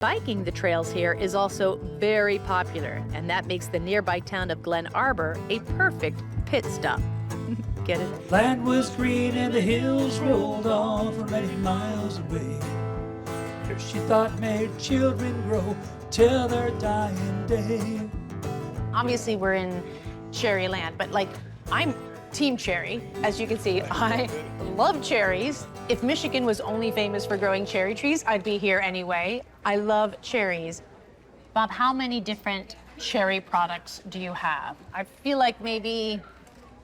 Biking the trails here is also very popular, and that makes the nearby town of Glen Arbor a perfect pit stop. Get it? Land was green and the hills rolled on for many miles away. There she thought made children grow till their dying day. Obviously, we're in cherry land, but I'm Team Cherry. As you can see, I love cherries. If Michigan was only famous for growing cherry trees, I'd be here anyway. I love cherries. Bob, how many different cherry products do you have? I feel like maybe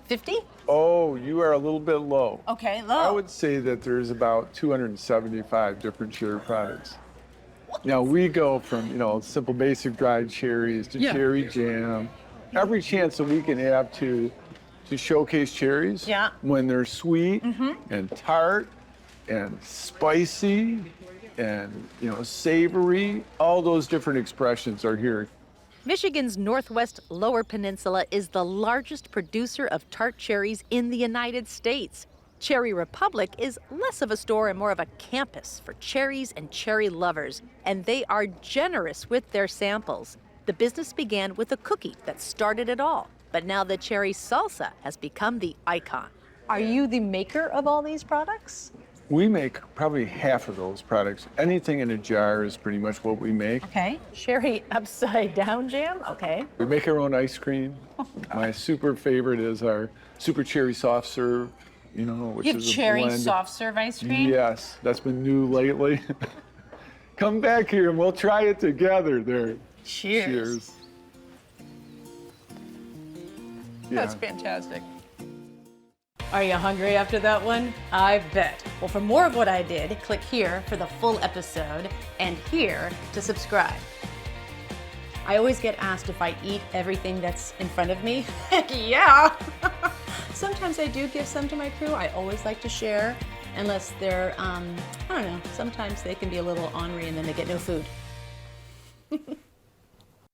50? Oh, you are a little bit low. Okay, low. I would say that there's about 275 different cherry products. Now we go from, simple basic dried cherries to cherry jam. Every chance that we can have to showcase cherries when they're sweet and tart and spicy and, savory, all those different expressions are here. Michigan's Northwest Lower Peninsula is the largest producer of tart cherries in the United States. Cherry Republic is less of a store and more of a campus for cherries and cherry lovers, and they are generous with their samples. The business began with a cookie that started it all, but now the cherry salsa has become the icon. Are you the maker of all these products? We make probably half of those products. Anything in a jar is pretty much what we make. Okay. Cherry upside down jam? Okay. We make our own ice cream. My super favorite is our super cherry soft serve, which You have is a cherry blend. soft serve ice cream? Yes, that's been new lately. Come back here and we'll try it together there. Cheers. Cheers. That's fantastic. Are you hungry after that one? I bet. Well, for more of what I did, click here for the full episode and here to subscribe. I always get asked if I eat everything that's in front of me. Heck yeah! Sometimes I do give some to my crew. I always like to share, unless they're, I don't know, sometimes they can be a little ornery and then they get no food.